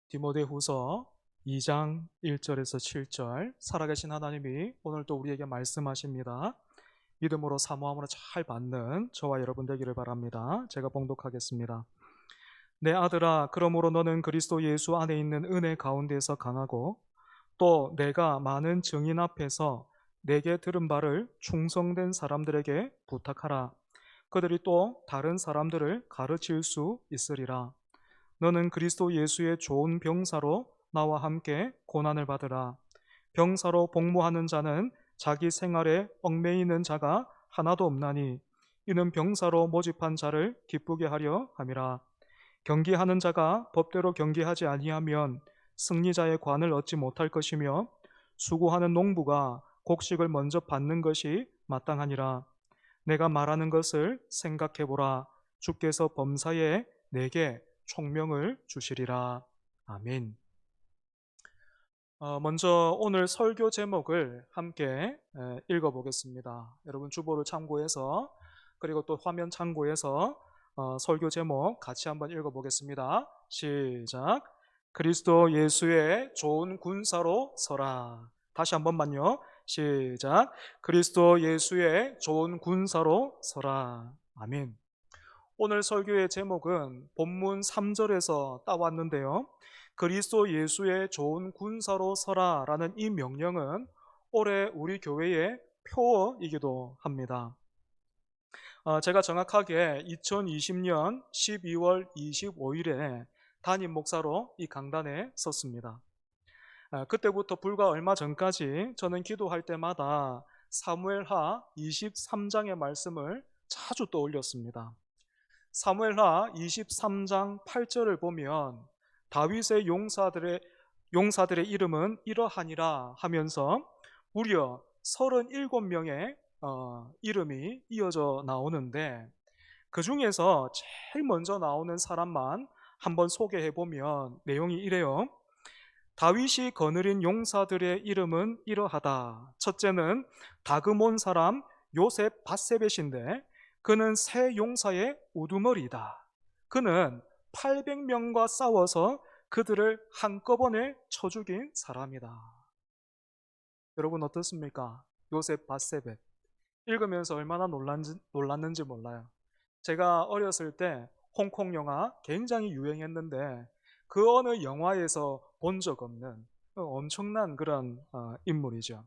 디모데후서 2장 1절에서 7절 살아계신 하나님이 오늘 또 우리에게 말씀하십니다. 믿음으로 사모함으로 잘 받는 저와 여러분 되기를 바랍니다. 제가 봉독하겠습니다. 내 아들아, 그러므로 너는 그리스도 예수 안에 있는 은혜 가운데서 강하고 또 내가 많은 증인 앞에서 내게 들은 바를 충성된 사람들에게 부탁하라. 그들이 또 다른 사람들을 가르칠 수 있으리라. 너는 그리스도 예수의 좋은 병사로 나와 함께 고난을 받으라. 병사로 복무하는 자는 자기 생활에 얽매이는 자가 하나도 없나니 이는 병사로 모집한 자를 기쁘게 하려 함이라. 경기하는 자가 법대로 경기하지 아니하면 승리자의 관을 얻지 못할 것이며 수고하는 농부가 곡식을 먼저 받는 것이 마땅하니라. 내가 말하는 것을 생각해 보라. 주께서 범사에 내게 총명을 주시리라. 아멘. 먼저 오늘 설교 제목을 함께 읽어보겠습니다. 여러분 주보를 참고해서 그리고 또 화면 참고해서 설교 제목 같이 한번 읽어보겠습니다. 시작. 그리스도 예수의 좋은 군사로 서라. 다시 한 번만요. 시작. 그리스도 예수의 좋은 군사로 서라. 아멘. 오늘 설교의 제목은 본문 3절에서 따왔는데요. 그리스도 예수의 좋은 군사로 서라 라는 이 명령은 올해 우리 교회의 표어이기도 합니다. 제가 정확하게 2020년 12월 25일에 담임 목사로 이 강단에 섰습니다. 그때부터 불과 얼마 전까지 저는 기도할 때마다 사무엘하 23장의 말씀을 자주 떠올렸습니다. 사무엘하 23장 8절을 보면 다윗의 용사들의 이름은 이러하니라 하면서 무려 37명의 이름이 이어져 나오는데 그 중에서 제일 먼저 나오는 사람만 한번 소개해 보면 내용이 이래요. 다윗이 거느린 용사들의 이름은 이러하다. 첫째는 다그몬 사람 요셉 바세벳인데 그는 세 용사의 우두머리이다. 그는 800명과 싸워서 그들을 한꺼번에 쳐 죽인 사람이다. 여러분 어떻습니까? 요셉 바세벳. 읽으면서 얼마나 놀랐는지 몰라요. 제가 어렸을 때 홍콩 영화 굉장히 유행했는데 그 어느 영화에서 본 적 없는 엄청난 그런 인물이죠.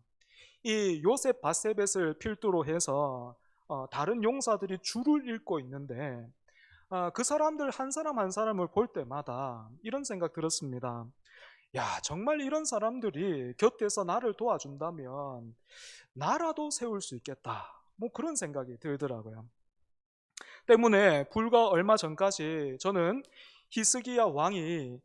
이 요셉 바세벳을 필두로 해서 다른 용사들이 줄을 잇고 있는데 그 사람들 한 사람 한 사람을 볼 때마다 이런 생각 들었습니다. 야, 정말 이런 사람들이 곁에서 나를 도와준다면 나라도 세울 수 있겠다. 뭐 그런 생각이 들더라고요. 때문에 불과 얼마 전까지 저는 히스기야 왕이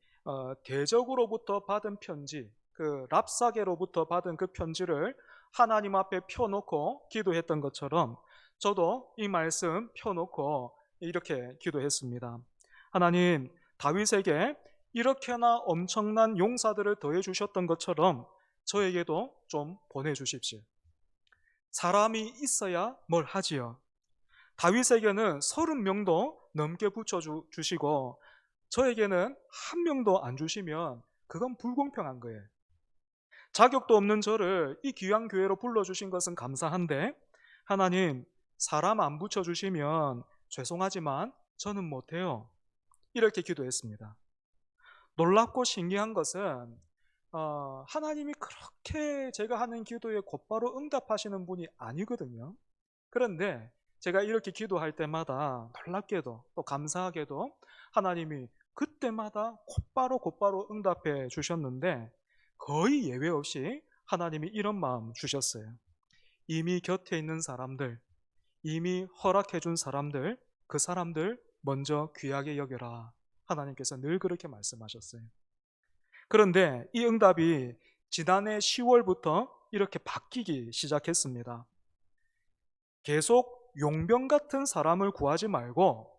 대적으로부터 받은 편지, 그 랍사게로부터 받은 그 편지를 하나님 앞에 펴놓고 기도했던 것처럼 저도 이 말씀 펴놓고 이렇게 기도했습니다. 하나님, 다윗에게 이렇게나 엄청난 용사들을 더해 주셨던 것처럼 저에게도 좀 보내주십시오. 사람이 있어야 뭘 하지요. 다윗에게는 30명도 넘게 붙여주시고 저에게는 한 명도 안 주시면 그건 불공평한 거예요. 자격도 없는 저를 이 귀한 교회로 불러주신 것은 감사한데 하나님, 사람 안 붙여주시면 죄송하지만 저는 못해요. 이렇게 기도했습니다. 놀랍고 신기한 것은 하나님이 그렇게 제가 하는 기도에 곧바로 응답하시는 분이 아니거든요. 그런데 제가 이렇게 기도할 때마다 놀랍게도 또 감사하게도 하나님이 그때마다 곧바로 응답해 주셨는데 거의 예외 없이 하나님이 이런 마음 주셨어요. 이미 곁에 있는 사람들, 이미 허락해 준 사람들, 그 사람들 먼저 귀하게 여겨라. 하나님께서 늘 그렇게 말씀하셨어요. 그런데 이 응답이 지난해 10월부터 이렇게 바뀌기 시작했습니다. 계속 용병 같은 사람을 구하지 말고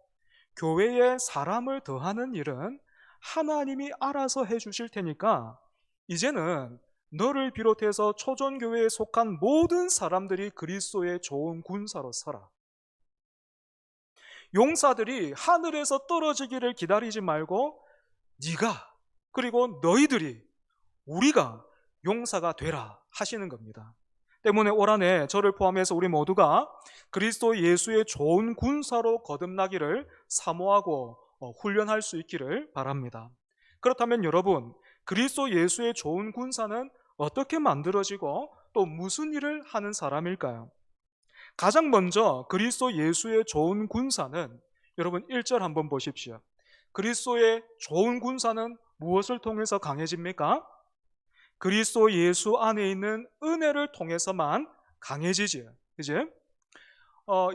교회에 사람을 더하는 일은 하나님이 알아서 해주실 테니까 이제는 너를 비롯해서 초전교회에 속한 모든 사람들이 그리스도의 좋은 군사로 서라. 용사들이 하늘에서 떨어지기를 기다리지 말고 네가 그리고 너희들이 우리가 용사가 되라 하시는 겁니다. 때문에 올 한해 저를 포함해서 우리 모두가 그리스도 예수의 좋은 군사로 거듭나기를 사모하고 훈련할 수 있기를 바랍니다. 그렇다면 여러분, 그리스도 예수의 좋은 군사는 어떻게 만들어지고 또 무슨 일을 하는 사람일까요? 가장 먼저 그리스도 예수의 좋은 군사는, 여러분 1절 한번 보십시오. 그리스도의 좋은 군사는 무엇을 통해서 강해집니까? 그리스도 예수 안에 있는 은혜를 통해서만 강해지지요. 그죠?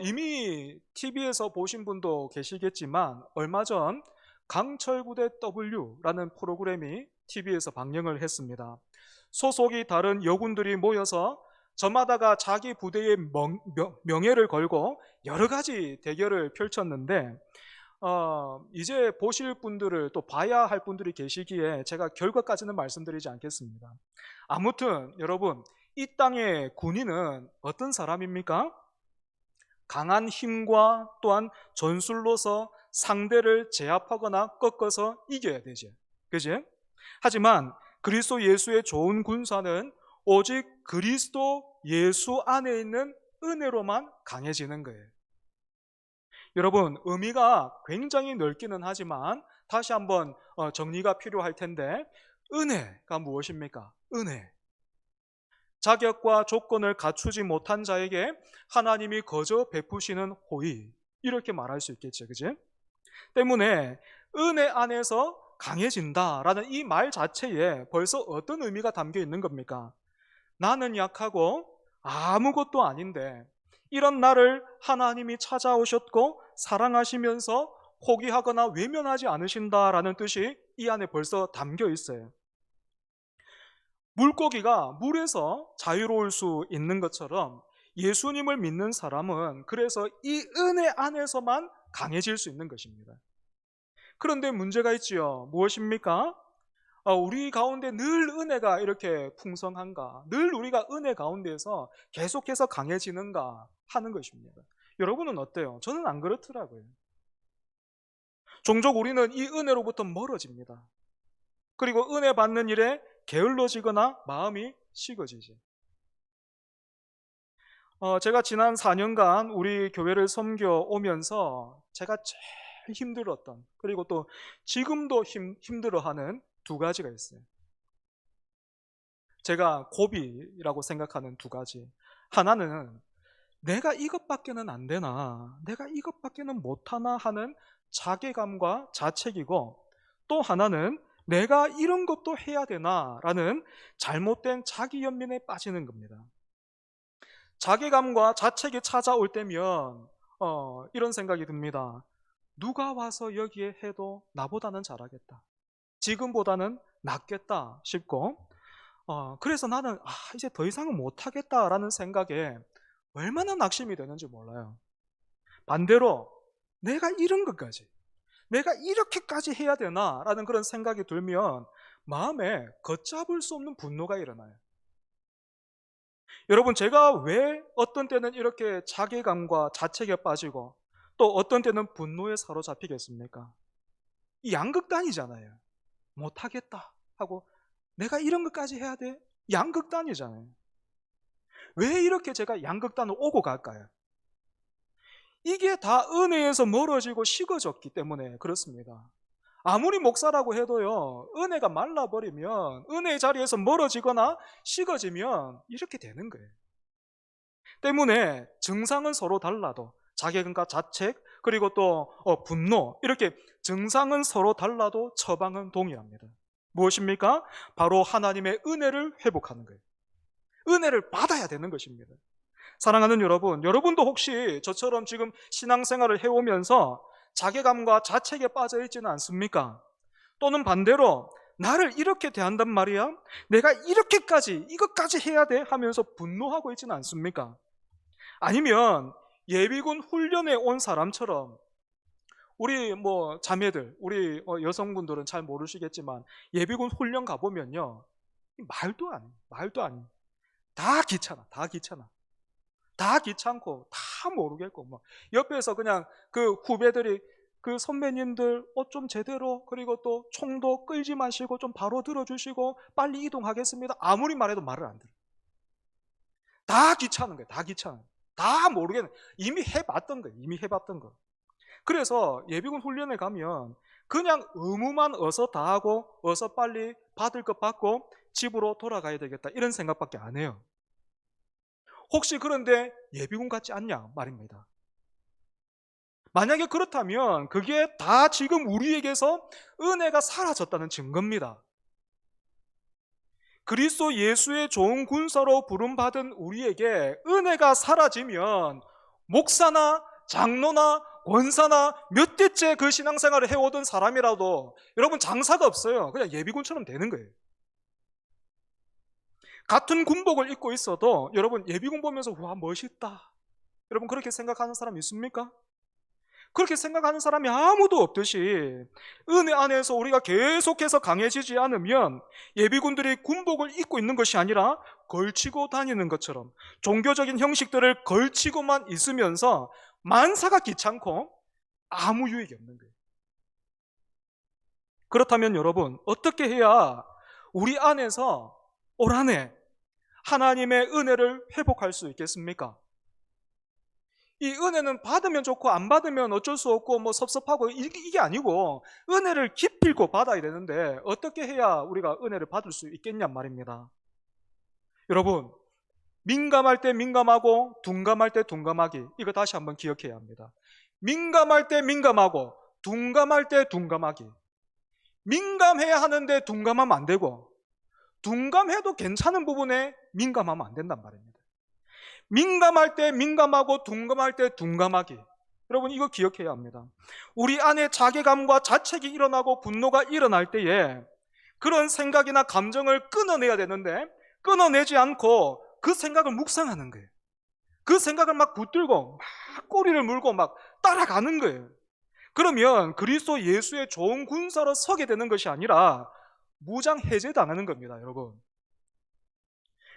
이미 TV에서 보신 분도 계시겠지만 얼마 전 강철부대 W라는 프로그램이 TV에서 방영을 했습니다. 소속이 다른 여군들이 모여서 저마다가 자기 부대의 명예를 걸고 여러 가지 대결을 펼쳤는데 이제 보실 분들을 또 봐야 할 분들이 계시기에 제가 결과까지는 말씀드리지 않겠습니다. 아무튼 여러분, 이 땅의 군인은 어떤 사람입니까? 강한 힘과 또한 전술로서 상대를 제압하거나 꺾어서 이겨야 되죠. 그죠? 하지만 그리스도 예수의 좋은 군사는 오직 그리스도 예수 안에 있는 은혜로만 강해지는 거예요. 여러분, 의미가 굉장히 넓기는 하지만 다시 한번 정리가 필요할 텐데, 은혜가 무엇입니까? 은혜. 자격과 조건을 갖추지 못한 자에게 하나님이 거저 베푸시는 호의, 이렇게 말할 수 있겠죠. 그죠? 때문에 은혜 안에서 강해진다라는 이 말 자체에 벌써 어떤 의미가 담겨 있는 겁니까? 나는 약하고 아무것도 아닌데 이런 나를 하나님이 찾아오셨고 사랑하시면서 포기하거나 외면하지 않으신다라는 뜻이 이 안에 벌써 담겨 있어요. 물고기가 물에서 자유로울 수 있는 것처럼 예수님을 믿는 사람은 그래서 이 은혜 안에서만 강해질 수 있는 것입니다. 그런데 문제가 있지요. 무엇입니까? 우리 가운데 늘 은혜가 이렇게 풍성한가? 늘 우리가 은혜 가운데에서 계속해서 강해지는가 하는 것입니다. 여러분은 어때요? 저는 안 그렇더라고요. 종종 우리는 이 은혜로부터 멀어집니다. 그리고 은혜 받는 일에 게을러지거나 마음이 식어지지. 제가 지난 4년간 우리 교회를 섬겨오면서 제가 제일 힘들었던, 그리고 또 지금도 힘들어하는 두 가지가 있어요. 제가 고비라고 생각하는 두 가지. 하나는 내가 이것밖에는 안 되나, 내가 이것밖에는 못하나 하는 자괴감과 자책이고, 또 하나는 내가 이런 것도 해야 되나 라는 잘못된 자기 연민에 빠지는 겁니다. 자괴감과 자책이 찾아올 때면 이런 생각이 듭니다. 누가 와서 여기에 해도 나보다는 잘하겠다, 지금보다는 낫겠다 싶고, 그래서 나는 이제 더 이상은 못하겠다라는 생각에 얼마나 낙심이 되는지 몰라요. 반대로 내가 이런 것까지, 내가 이렇게까지 해야 되나라는 그런 생각이 들면 마음에 걷잡을 수 없는 분노가 일어나요. 여러분, 제가 왜 어떤 때는 이렇게 자괴감과 자책에 빠지고 또 어떤 때는 분노에 사로잡히겠습니까? 이 양극단이잖아요. 못하겠다 하고 내가 이런 것까지 해야 돼? 양극단이잖아요. 왜 이렇게 제가 양극단을 오고 갈까요? 이게 다 은혜에서 멀어지고 식어졌기 때문에 그렇습니다. 아무리 목사라고 해도요, 은혜가 말라버리면, 은혜의 자리에서 멀어지거나 식어지면 이렇게 되는 거예요. 때문에 증상은 서로 달라도 자괴감과 자책, 그리고 또 분노, 이렇게 증상은 서로 달라도 처방은 동일합니다. 무엇입니까? 바로 하나님의 은혜를 회복하는 거예요. 은혜를 받아야 되는 것입니다. 사랑하는 여러분, 여러분도 혹시 저처럼 지금 신앙생활을 해오면서 자괴감과 자책에 빠져 있지는 않습니까? 또는 반대로 나를 이렇게 대한단 말이야? 내가 이렇게까지 이것까지 해야 돼? 하면서 분노하고 있지는 않습니까? 아니면 예비군 훈련에 온 사람처럼, 우리 자매들, 우리 여성분들은 잘 모르시겠지만 예비군 훈련 가보면요, 말도 안 해, 말도 안 해. 다 귀찮아, 다 귀찮아. 다 귀찮고 다 모르겠고 옆에서 그냥 그 후배들이 그 선배님들 옷 좀 제대로, 그리고 또 총도 끌지 마시고 좀 바로 들어주시고 빨리 이동하겠습니다. 아무리 말해도 말을 안 들어. 다 귀찮은 거예요. 다 귀찮은 거예요. 다 모르겠네. 이미 해봤던 거예요. 이미 해봤던 거. 그래서 예비군 훈련에 가면 그냥 의무만 어서 다 하고 어서 빨리 받을 것 받고 집으로 돌아가야 되겠다, 이런 생각밖에 안 해요. 혹시 그런데 예비군 같지 않냐 말입니다. 만약에 그렇다면 그게 다 지금 우리에게서 은혜가 사라졌다는 증거입니다. 그리스도 예수의 좋은 군사로 부름받은 우리에게 은혜가 사라지면 목사나 장로나 권사나 몇 대째 그 신앙생활을 해오던 사람이라도 여러분 장사가 없어요. 그냥 예비군처럼 되는 거예요. 같은 군복을 입고 있어도 여러분 예비군 보면서 와 멋있다, 여러분 그렇게 생각하는 사람 있습니까? 그렇게 생각하는 사람이 아무도 없듯이 은혜 안에서 우리가 계속해서 강해지지 않으면 예비군들이 군복을 입고 있는 것이 아니라 걸치고 다니는 것처럼 종교적인 형식들을 걸치고만 있으면서 만사가 귀찮고 아무 유익이 없는 거예요. 그렇다면 여러분 어떻게 해야 우리 안에서 올 한 해 하나님의 은혜를 회복할 수 있겠습니까? 이 은혜는 받으면 좋고 안 받으면 어쩔 수 없고 뭐 섭섭하고 이게 아니고 은혜를 깊이 있고 받아야 되는데 어떻게 해야 우리가 은혜를 받을 수 있겠냔 말입니다. 여러분 민감할 때 민감하고 둔감할 때 둔감하기, 이거 다시 한번 기억해야 합니다. 민감할 때 민감하고 둔감할 때 둔감하기. 민감해야 하는데 둔감하면 안 되고 둔감해도 괜찮은 부분에 민감하면 안 된단 말입니다. 민감할 때 민감하고 둔감할 때 둔감하기. 여러분 이거 기억해야 합니다. 우리 안에 자괴감과 자책이 일어나고 분노가 일어날 때에 그런 생각이나 감정을 끊어내야 되는데 끊어내지 않고 그 생각을 묵상하는 거예요. 그 생각을 막 붙들고 막 꼬리를 물고 막 따라가는 거예요. 그러면 그리스도 예수의 좋은 군사로 서게 되는 것이 아니라 무장 해제당하는 겁니다, 여러분.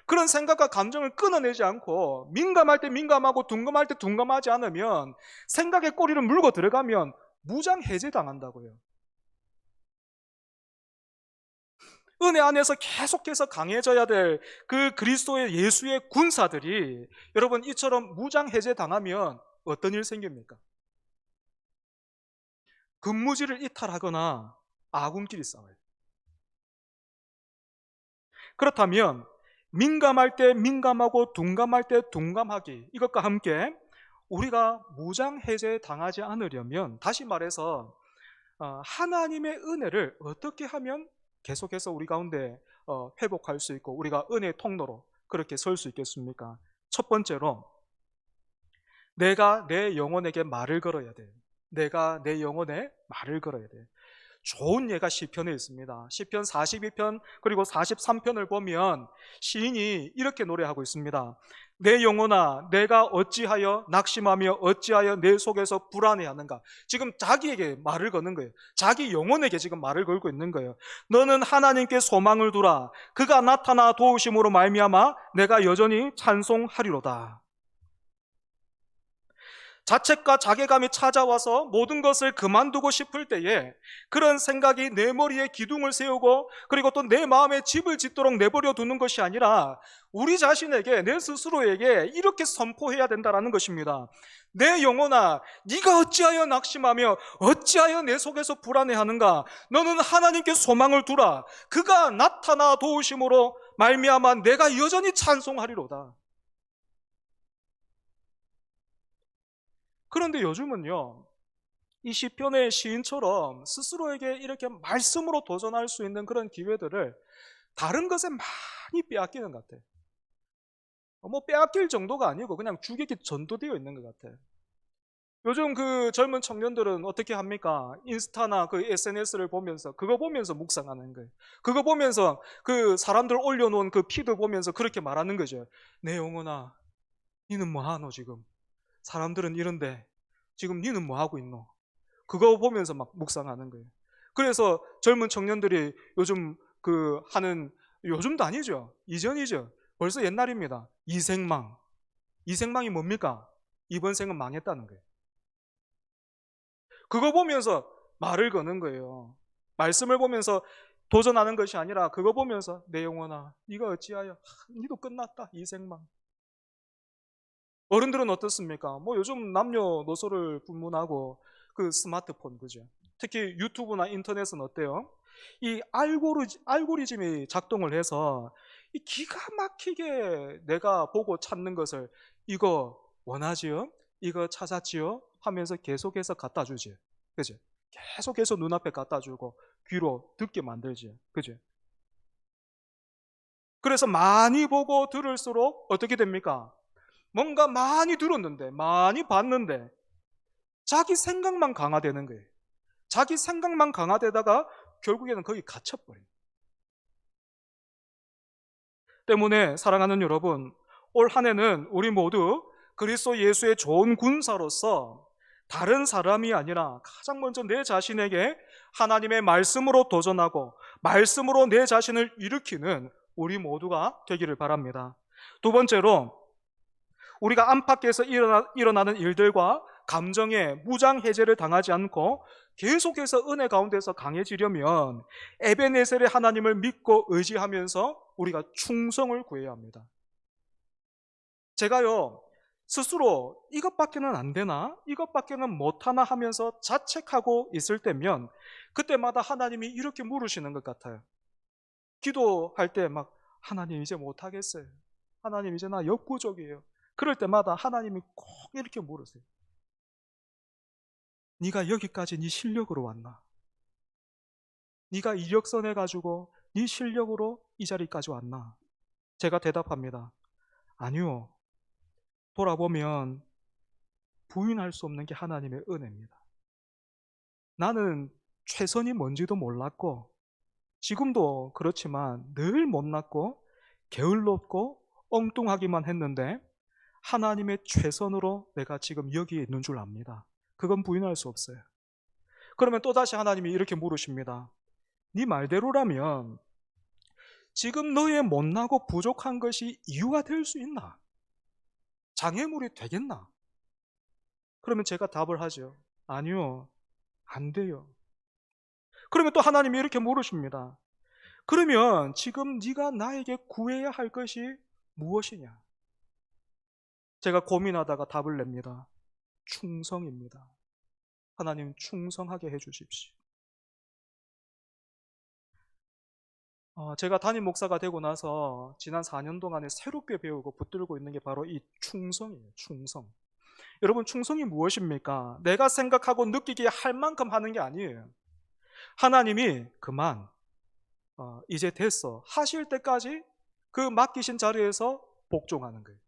그런 생각과 감정을 끊어내지 않고 민감할 때 민감하고 둔감할 때 둔감하지 않으면 생각의 꼬리를 물고 들어가면 무장 해제당한다고요. 은혜 안에서 계속해서 강해져야 될 그 그리스도의 예수의 군사들이 여러분 이처럼 무장 해제당하면 어떤 일 생깁니까? 근무지를 이탈하거나 아군끼리 싸워요. 그렇다면 민감할 때 민감하고 둔감할 때 둔감하기, 이것과 함께 우리가 무장 해제 당하지 않으려면 다시 말해서 하나님의 은혜를 어떻게 하면 계속해서 우리 가운데 회복할 수 있고 우리가 은혜의 통로로 그렇게 설 수 있겠습니까? 첫 번째로 내가 내 영혼에게 말을 걸어야 돼. 내가 내 영혼에 말을 걸어야 돼. 좋은 예가 시편에 있습니다. 시편 42편 그리고 43편을 보면 시인이 이렇게 노래하고 있습니다. 내 영혼아 내가 어찌하여 낙심하며 어찌하여 내 속에서 불안해하는가. 지금 자기에게 말을 거는 거예요. 자기 영혼에게 지금 말을 걸고 있는 거예요. 너는 하나님께 소망을 두라. 그가 나타나 도우심으로 말미암아 내가 여전히 찬송하리로다. 자책과 자괴감이 찾아와서 모든 것을 그만두고 싶을 때에 그런 생각이 내 머리에 기둥을 세우고 그리고 또 내 마음에 집을 짓도록 내버려 두는 것이 아니라 우리 자신에게, 내 스스로에게 이렇게 선포해야 된다는 것입니다. 내 영혼아 네가 어찌하여 낙심하며 어찌하여 내 속에서 불안해하는가. 너는 하나님께 소망을 두라. 그가 나타나 도우심으로 말미암아 내가 여전히 찬송하리로다. 그런데 요즘은요, 이 시편의 시인처럼 스스로에게 이렇게 말씀으로 도전할 수 있는 그런 기회들을 다른 것에 많이 빼앗기는 것 같아요. 뭐 빼앗길 정도가 아니고 그냥 주객이 전도되어 있는 것 같아요. 요즘 그 젊은 청년들은 어떻게 합니까? 인스타나 그 SNS를 보면서 그거 보면서 묵상하는 거예요. 그거 보면서 그 사람들 올려놓은 그 피드 보면서 그렇게 말하는 거죠. 내 영혼아, 니는 뭐 하노 지금? 사람들은 이런데 지금 니는 뭐 하고 있노? 그거 보면서 막 묵상하는 거예요. 그래서 젊은 청년들이 요즘 그 하는, 요즘도 아니죠. 이전이죠. 벌써 옛날입니다. 이생망. 이생망이 뭡니까? 이번 생은 망했다는 거예요. 그거 보면서 말을 거는 거예요. 말씀을 보면서 도전하는 것이 아니라 그거 보면서 내 영혼아 네가 어찌하여 니도 끝났다 이 생망. 어른들은 어떻습니까? 뭐 요즘 남녀노소를 불문하고 그 스마트폰 그죠? 특히 유튜브나 인터넷은 어때요? 이 알고리즘이 작동을 해서 이 기가 막히게 내가 보고 찾는 것을 이거 원하지요? 이거 찾았지요? 하면서 계속해서 갖다 주지. 그죠? 계속해서 눈앞에 갖다 주고 귀로 듣게 만들지. 그죠? 그래서 많이 보고 들을수록 어떻게 됩니까? 뭔가 많이 들었는데, 많이 봤는데, 자기 생각만 강화되는 거예요. 자기 생각만 강화되다가 결국에는 거기 갇혀버려요. 때문에 사랑하는 여러분, 올 한 해는 우리 모두 그리스도 예수의 좋은 군사로서 다른 사람이 아니라 가장 먼저 내 자신에게 하나님의 말씀으로 도전하고 말씀으로 내 자신을 일으키는 우리 모두가 되기를 바랍니다. 두 번째로 우리가 안팎에서 일어나는 일들과 감정의 무장 해제를 당하지 않고 계속해서 은혜 가운데서 강해지려면 에베네셀의 하나님을 믿고 의지하면서 우리가 충성을 구해야 합니다. 제가요 스스로 이것밖에는 안 되나? 이것밖에는 못하나 하면서 자책하고 있을 때면 그때마다 하나님이 이렇게 물으시는 것 같아요. 기도할 때 막 하나님 이제 못하겠어요. 하나님 이제 나 역부족이에요. 그럴 때마다 하나님이 꼭 이렇게 물으세요. 네가 여기까지 네 실력으로 왔나? 네가 이력서 내가지고 네 실력으로 이 자리까지 왔나? 제가 대답합니다. 아니요. 돌아보면 부인할 수 없는 게 하나님의 은혜입니다. 나는 최선이 뭔지도 몰랐고 지금도 그렇지만 늘 못났고 게을렀고 엉뚱하기만 했는데 하나님의 최선으로 내가 지금 여기에 있는 줄 압니다. 그건 부인할 수 없어요. 그러면 또다시 하나님이 이렇게 물으십니다. 네 말대로라면 지금 너의 못나고 부족한 것이 이유가 될 수 있나? 장애물이 되겠나? 그러면 제가 답을 하죠. 아니요, 안 돼요. 그러면 또 하나님이 이렇게 물으십니다. 그러면 지금 네가 나에게 구해야 할 것이 무엇이냐? 제가 고민하다가 답을 냅니다. 충성입니다. 하나님 충성하게 해주십시오. 제가 담임 목사가 되고 나서 지난 4년 동안에 새롭게 배우고 붙들고 있는 게 바로 이 충성이에요. 충성. 여러분 충성이 무엇입니까? 내가 생각하고 느끼기에 할 만큼 하는 게 아니에요. 하나님이 그만 이제 됐어 하실 때까지 그 맡기신 자리에서 복종하는 거예요.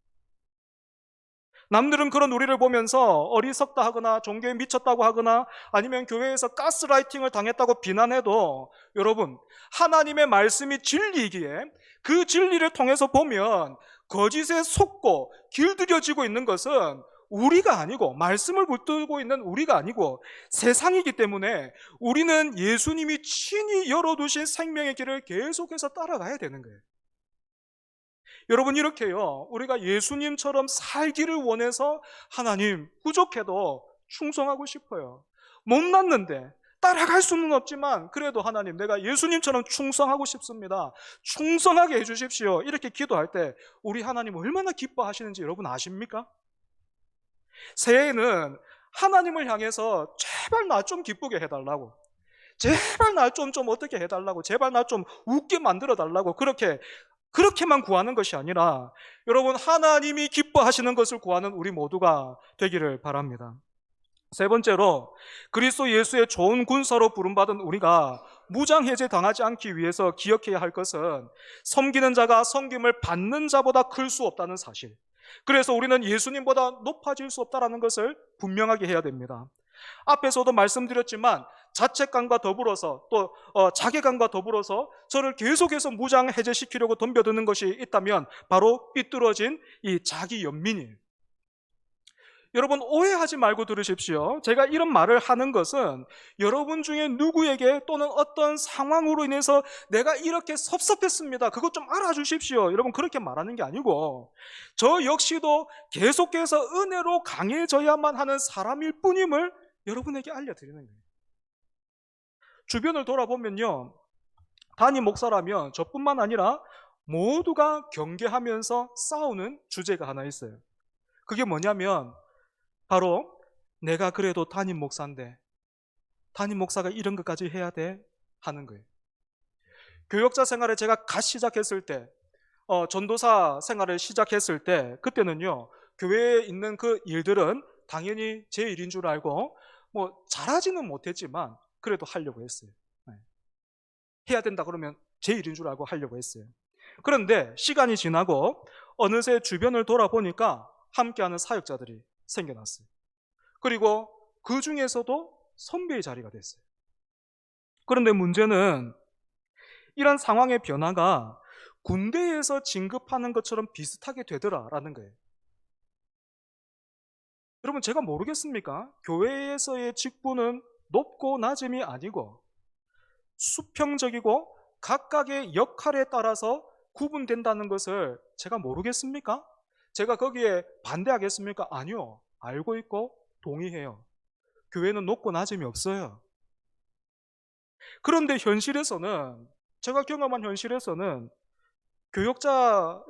남들은 그런 우리를 보면서 어리석다 하거나 종교에 미쳤다고 하거나 아니면 교회에서 가스라이팅을 당했다고 비난해도 여러분 하나님의 말씀이 진리이기에 그 진리를 통해서 보면 거짓에 속고 길들여지고 있는 것은 우리가 아니고 말씀을 붙들고 있는 우리가 아니고 세상이기 때문에 우리는 예수님이 친히 열어두신 생명의 길을 계속해서 따라가야 되는 거예요. 여러분 이렇게요 우리가 예수님처럼 살기를 원해서 하나님 부족해도 충성하고 싶어요. 못났는데 따라갈 수는 없지만 그래도 하나님 내가 예수님처럼 충성하고 싶습니다. 충성하게 해주십시오. 이렇게 기도할 때 우리 하나님 얼마나 기뻐하시는지 여러분 아십니까? 새해에는 하나님을 향해서 제발 나 좀 기쁘게 해달라고 제발 나 좀 어떻게 해달라고 제발 나 좀 웃게 만들어달라고 그렇게만 구하는 것이 아니라 여러분 하나님이 기뻐하시는 것을 구하는 우리 모두가 되기를 바랍니다. 세 번째로 그리스도 예수의 좋은 군사로 부름받은 우리가 무장해제 당하지 않기 위해서 기억해야 할 것은 섬기는 자가 섬김을 받는 자보다 클 수 없다는 사실. 그래서 우리는 예수님보다 높아질 수 없다는 것을 분명하게 해야 됩니다. 앞에서도 말씀드렸지만 자책감과 더불어서 또 자괴감과 더불어서 저를 계속해서 무장 해제시키려고 덤벼드는 것이 있다면 바로 삐뚤어진 이 자기 연민이에요. 여러분 오해하지 말고 들으십시오. 제가 이런 말을 하는 것은 여러분 중에 누구에게 또는 어떤 상황으로 인해서 내가 이렇게 섭섭했습니다 그것 좀 알아주십시오 여러분 그렇게 말하는 게 아니고 저 역시도 계속해서 은혜로 강해져야만 하는 사람일 뿐임을 여러분에게 알려드리는 거예요. 주변을 돌아보면요, 담임 목사라면 저뿐만 아니라 모두가 경계하면서 싸우는 주제가 하나 있어요. 그게 뭐냐면 바로 내가 그래도 담임 목사인데 담임 목사가 이런 것까지 해야 돼? 하는 거예요. 교역자 생활에 제가 갓 시작했을 때, 전도사 생활을 시작했을 때, 그때는요, 교회에 있는 그 일들은 당연히 제 일인 줄 알고, 잘하지는 못했지만, 그래도 하려고 했어요. 네. 해야 된다 그러면 제 일인 줄 알고 하려고 했어요. 그런데 시간이 지나고, 어느새 주변을 돌아보니까 함께하는 사역자들이 생겨났어요. 그리고 그 중에서도 선배의 자리가 됐어요. 그런데 문제는 이런 상황의 변화가 군대에서 진급하는 것처럼 비슷하게 되더라라는 거예요. 여러분, 제가 모르겠습니까? 교회에서의 직분은 높고 낮음이 아니고 수평적이고 각각의 역할에 따라서 구분된다는 것을 제가 모르겠습니까? 제가 거기에 반대하겠습니까? 아니요. 알고 있고 동의해요. 교회는 높고 낮음이 없어요. 그런데 현실에서는, 제가 경험한 현실에서는 교역자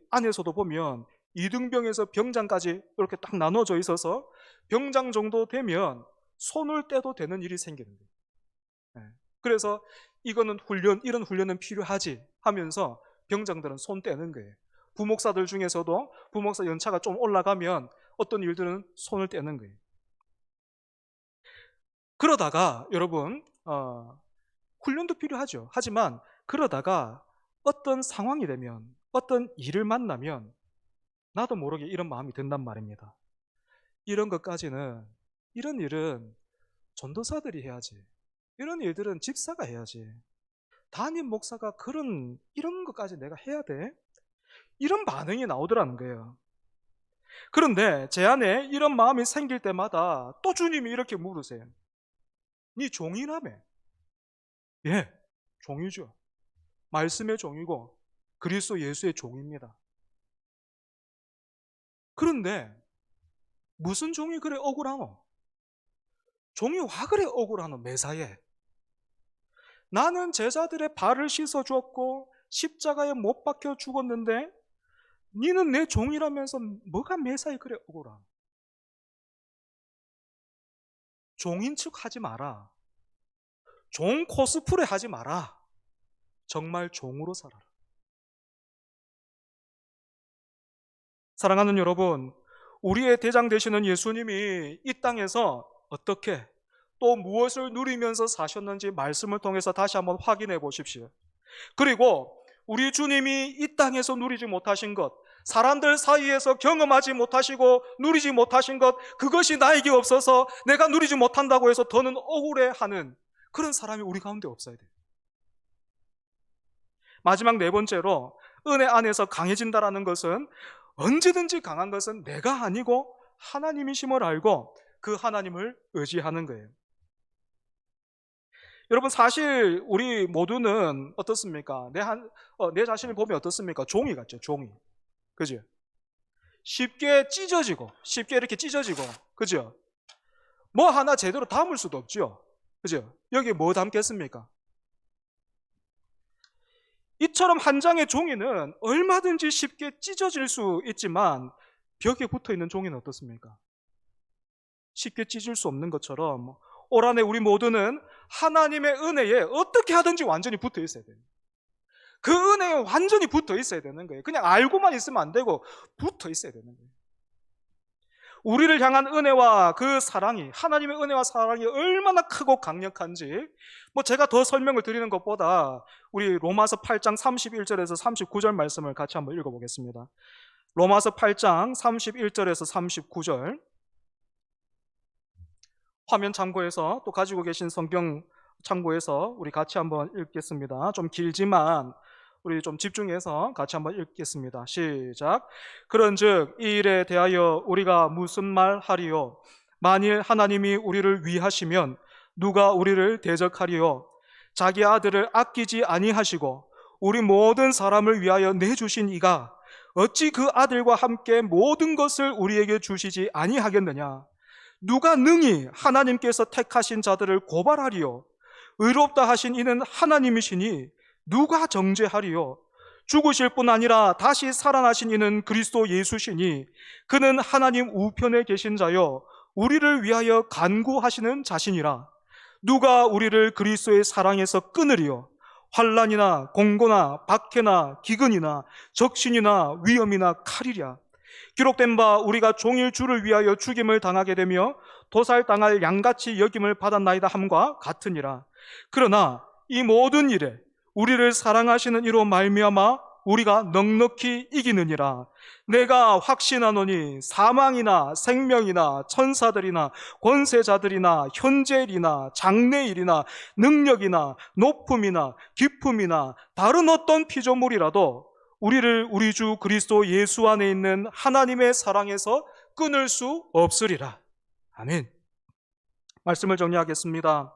안에서도 보면 2등병에서 병장까지 이렇게 딱 나눠져 있어서 병장 정도 되면 손을 떼도 되는 일이 생기는 거예요. 그래서 이거는 이런 훈련은 필요하지 하면서 병장들은 손 떼는 거예요. 부목사들 중에서도 부목사 연차가 좀 올라가면 어떤 일들은 손을 떼는 거예요. 그러다가 여러분, 훈련도 필요하죠. 하지만 그러다가 어떤 상황이 되면, 어떤 일을 만나면 나도 모르게 이런 마음이 든단 말입니다. 이런 일은 전도사들이 해야지. 이런 일들은 집사가 해야지. 담임 목사가 이런 것까지 내가 해야 돼? 이런 반응이 나오더라는 거예요. 그런데 제 안에 이런 마음이 생길 때마다 또 주님이 이렇게 물으세요. 네 종이라며? 예, 종이죠. 말씀의 종이고 그리스도 예수의 종입니다. 그런데 무슨 종이 그래 억울하노? 종이 와 그래 억울하노 매사에? 나는 제자들의 발을 씻어주었고 십자가에 못 박혀 죽었는데 니는 내 종이라면서 뭐가 매사에 그래 억울하노? 종인 척 하지 마라. 종 코스프레 하지 마라. 정말 종으로 살아라. 사랑하는 여러분, 우리의 대장 되시는 예수님이 이 땅에서 어떻게 또 무엇을 누리면서 사셨는지 말씀을 통해서 다시 한번 확인해 보십시오. 그리고 우리 주님이 이 땅에서 누리지 못하신 것, 사람들 사이에서 경험하지 못하시고 누리지 못하신 것, 그것이 나에게 없어서 내가 누리지 못한다고 해서 더는 억울해하는 그런 사람이 우리 가운데 없어야 돼요. 마지막 네 번째로, 은혜 안에서 강해진다라는 것은, 언제든지 강한 것은 내가 아니고 하나님이심을 알고 그 하나님을 의지하는 거예요. 여러분, 사실 우리 모두는 어떻습니까? 내 자신을 보면 어떻습니까? 종이 같죠, 종이. 그죠? 쉽게 찢어지고, 쉽게 이렇게 찢어지고, 그죠? 뭐 하나 제대로 담을 수도 없죠. 그죠? 여기에 뭐 담겠습니까? 이처럼 한 장의 종이는 얼마든지 쉽게 찢어질 수 있지만 벽에 붙어있는 종이는 어떻습니까? 쉽게 찢을 수 없는 것처럼 올 한해 우리 모두는 하나님의 은혜에 어떻게 하든지 완전히 붙어 있어야 돼요. 그 은혜에 완전히 붙어 있어야 되는 거예요. 그냥 알고만 있으면 안 되고 붙어 있어야 되는 거예요. 우리를 향한 은혜와 그 사랑이, 하나님의 은혜와 사랑이 얼마나 크고 강력한지 제가 더 설명을 드리는 것보다 우리 로마서 8장 31절에서 39절 말씀을 같이 한번 읽어보겠습니다. 로마서 8장 31절에서 39절, 화면 참고해서 또 가지고 계신 성경 참고해서 우리 같이 한번 읽겠습니다. 좀 길지만 우리 좀 집중해서 같이 한번 읽겠습니다. 시작. 그런즉 이 일에 대하여 우리가 무슨 말 하리요? 만일 하나님이 우리를 위하시면 누가 우리를 대적하리요? 자기 아들을 아끼지 아니하시고 우리 모든 사람을 위하여 내주신 이가 어찌 그 아들과 함께 모든 것을 우리에게 주시지 아니하겠느냐? 누가 능히 하나님께서 택하신 자들을 고발하리요? 의롭다 하신 이는 하나님이시니 누가 정죄하리요? 죽으실 뿐 아니라 다시 살아나신 이는 그리스도 예수시니 그는 하나님 우편에 계신 자요 우리를 위하여 간구하시는 자신이라. 누가 우리를 그리스도의 사랑에서 끊으리요? 환난이나 공고나 박해나 기근이나 적신이나 위험이나 칼이랴. 기록된 바 우리가 종일 주를 위하여 죽임을 당하게 되며 도살당할 양같이 여김을 받았나이다 함과 같으니라. 그러나 이 모든 일에 우리를 사랑하시는 이로 말미암아 우리가 넉넉히 이기느니라. 내가 확신하노니 사망이나 생명이나 천사들이나 권세자들이나 현재일이나 장래일이나 능력이나 높음이나 깊음이나 다른 어떤 피조물이라도 우리를 우리 주 그리스도 예수 안에 있는 하나님의 사랑에서 끊을 수 없으리라. 아멘. 말씀을 정리하겠습니다.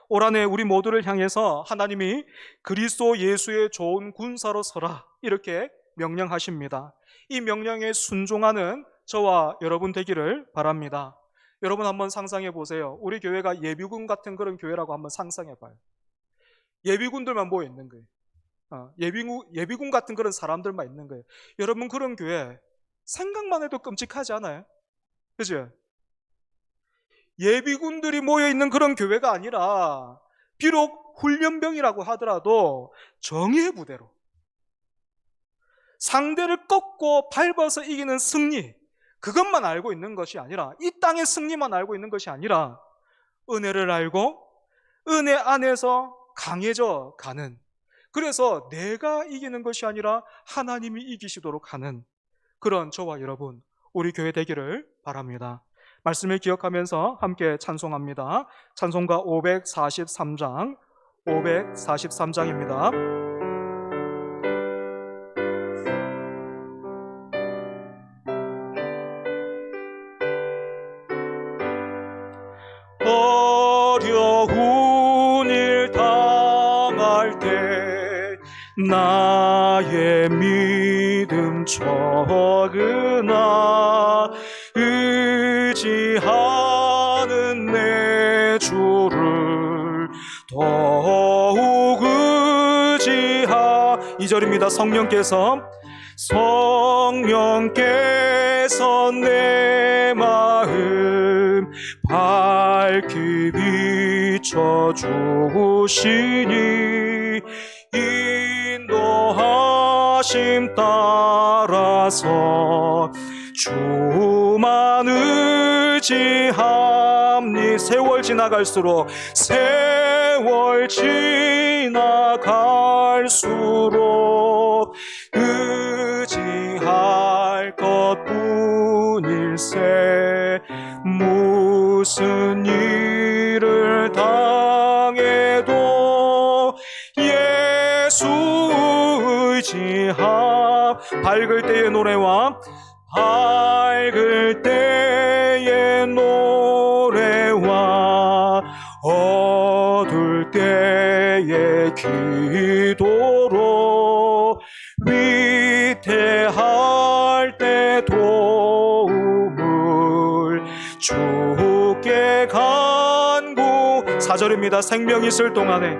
올 한해 우리 모두를 향해서 하나님이 그리스도 예수의 좋은 군사로 서라 이렇게 명령하십니다. 이 명령에 순종하는 저와 여러분 되기를 바랍니다. 여러분 한번 상상해 보세요. 우리 교회가 예비군 같은 그런 교회라고 한번 상상해 봐요. 예비군들만 모여 있는 거예요. 예비군 같은 그런 사람들만 있는 거예요. 여러분 그런 교회 생각만 해도 끔찍하지 않아요? 그죠? 예비군들이 모여있는 그런 교회가 아니라 비록 훈련병이라고 하더라도 정예의 부대로 상대를 꺾고 밟아서 이기는 승리, 그것만 알고 있는 것이 아니라, 이 땅의 승리만 알고 있는 것이 아니라 은혜를 알고 은혜 안에서 강해져 가는, 그래서 내가 이기는 것이 아니라 하나님이 이기시도록 하는 그런 저와 여러분 우리 교회 되기를 바랍니다. 말씀을 기억하면서 함께 찬송합니다. 찬송가 543장 543장입니다. 어려운 일 당할 때 나의 믿음 적으나 의지하는 내 주를 더욱 의지하. 2절입니다. 성령께서 내 마음 밝히 비춰주시니 인도하심 따라서 주만 의지함니. 세월 지나갈수록 의지할 것뿐일세. 무슨 일을 당해도 예수 의지함. 밝을 때의 노래와 어두울 때의 기도로 위태할 때 도움을 주께 간구. 4절입니다. 생명 있을 동안에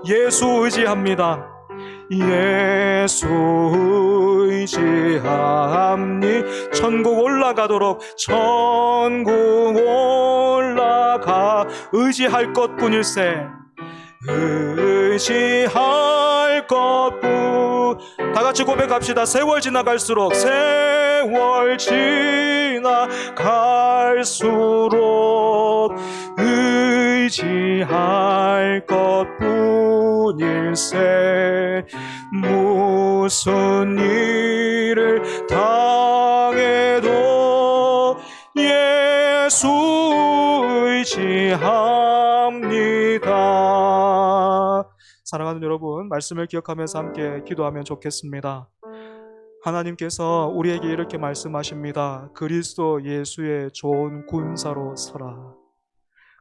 예수 의지합니다. 예수 의지함니. 천국 올라가도록 의지할 것뿐일세. 의지할 것뿐. 다같이 고백합시다. 세월 지나갈수록 의지할 것뿐일세. 무슨 일을 당해도 예수 의지합니다. 사랑하는 여러분, 말씀을 기억하면서 함께 기도하면 좋겠습니다. 하나님께서 우리에게 이렇게 말씀하십니다. 그리스도 예수의 좋은 군사로 서라.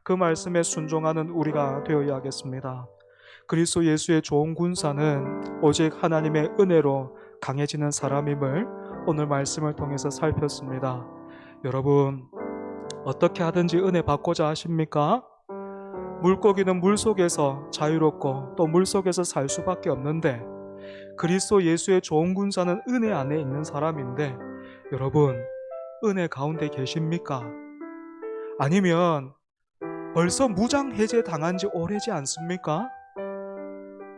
그 말씀에 순종하는 우리가 되어야 하겠습니다. 그리스도 예수의 좋은 군사는 오직 하나님의 은혜로 강해지는 사람임을 오늘 말씀을 통해서 살폈습니다. 여러분, 어떻게 하든지 은혜 받고자 하십니까? 물고기는 물속에서 자유롭고 또 물속에서 살 수밖에 없는데, 그리스도 예수의 좋은 군사는 은혜 안에 있는 사람인데, 여러분, 은혜 가운데 계십니까? 아니면 벌써 무장 해제 당한 지 오래지 않습니까?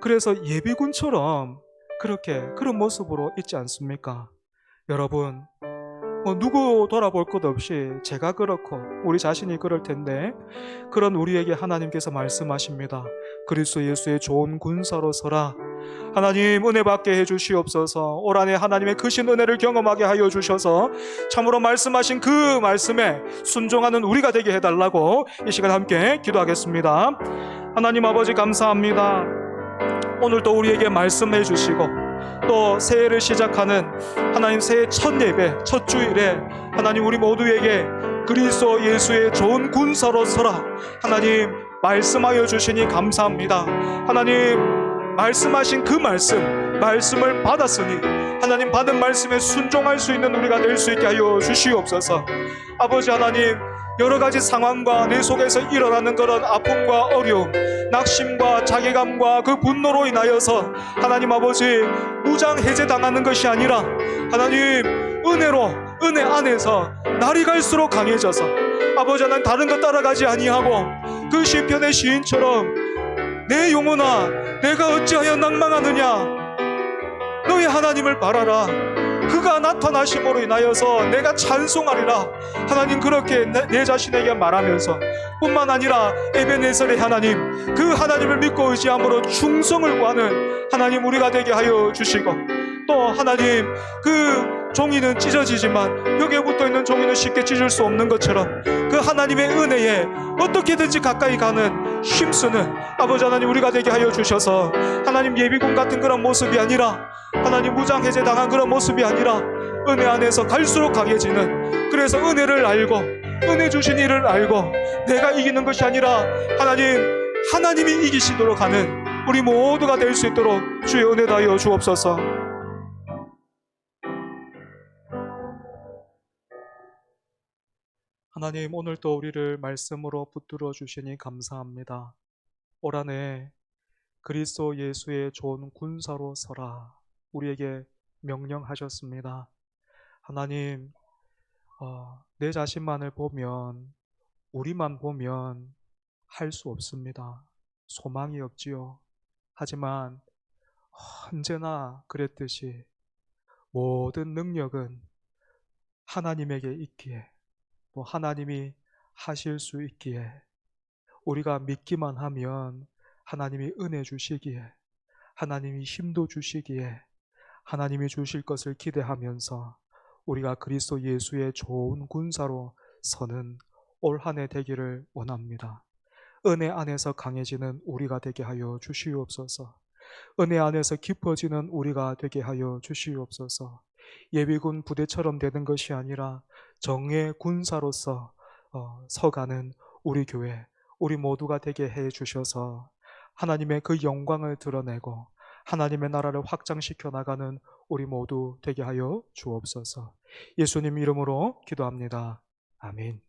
그래서 예비군처럼 그런 모습으로 있지 않습니까? 여러분, 누구 돌아볼 것 없이 제가 그렇고 우리 자신이 그럴 텐데, 그런 우리에게 하나님께서 말씀하십니다. 그리스도 예수의 좋은 군사로 서라. 하나님 은혜 받게 해주시옵소서. 올 한해 하나님의 크신 은혜를 경험하게 하여 주셔서 참으로 말씀하신 그 말씀에 순종하는 우리가 되게 해달라고 이 시간 함께 기도하겠습니다. 하나님 아버지, 감사합니다. 오늘도 우리에게 말씀해 주시고 또 새해를 시작하는 하나님 새해 첫 예배, 첫 주일에 하나님 우리 모두에게 그리스도 예수의 좋은 군사로 서라 하나님 말씀하여 주시니 감사합니다. 하나님 말씀하신 그 말씀을 받았으니 하나님 받은 말씀에 순종할 수 있는 우리가 될 수 있게 하여 주시옵소서. 아버지 하나님, 여러 가지 상황과 내 속에서 일어나는 그런 아픔과 어려움, 낙심과 자괴감과 그 분노로 인하여서 하나님 아버지 무장 해제당하는 것이 아니라 하나님 은혜로, 은혜 안에서 날이 갈수록 강해져서 아버지 하나님 다른 것 따라가지 아니하고 그 시편의 시인처럼 내 영혼아 내가 어찌하여 낭망하느냐, 너희 하나님을 바라라. 그가 나타나심으로 인하여서 내가 찬송하리라. 하나님 그렇게 내 자신에게 말하면서 뿐만 아니라 에베네셀의 하나님, 그 하나님을 믿고 의지함으로 충성을 구하는 하나님 우리가 되게 하여 주시고, 또 하나님 그 종이는 찢어지지만 벽에 붙어있는 종이는 쉽게 찢을 수 없는 것처럼 그 하나님의 은혜에 어떻게든지 가까이 가는 힘쓰는 아버지 하나님 우리가 되게 하여 주셔서 하나님 예비군 같은 그런 모습이 아니라 하나님 무장 해제 당한 그런 모습이 아니라 은혜 안에서 갈수록 강해지는, 그래서 은혜를 알고 은혜 주신 이를 알고 내가 이기는 것이 아니라 하나님이 이기시도록 하는 우리 모두가 될 수 있도록 주의 은혜 다하여 주옵소서. 하나님 오늘도 우리를 말씀으로 붙들어 주시니 감사합니다. 올 한해 그리스도 예수의 좋은 군사로 서라 우리에게 명령하셨습니다. 하나님, 내 자신만을 보면, 우리만 보면 할 수 없습니다. 소망이 없지요. 하지만 언제나 그랬듯이 모든 능력은 하나님에게 있기에, 또 하나님이 하실 수 있기에, 우리가 믿기만 하면 하나님이 은혜 주시기에, 하나님이 힘도 주시기에, 하나님이 주실 것을 기대하면서 우리가 그리스도 예수의 좋은 군사로 서는 올 한 해 되기를 원합니다. 은혜 안에서 강해지는 우리가 되게 하여 주시옵소서. 은혜 안에서 깊어지는 우리가 되게 하여 주시옵소서. 예비군 부대처럼 되는 것이 아니라 정의 군사로서 서가는 우리 교회, 우리 모두가 되게 해 주셔서 하나님의 그 영광을 드러내고 하나님의 나라를 확장시켜 나가는 우리 모두 되게 하여 주옵소서. 예수님 이름으로 기도합니다. 아멘.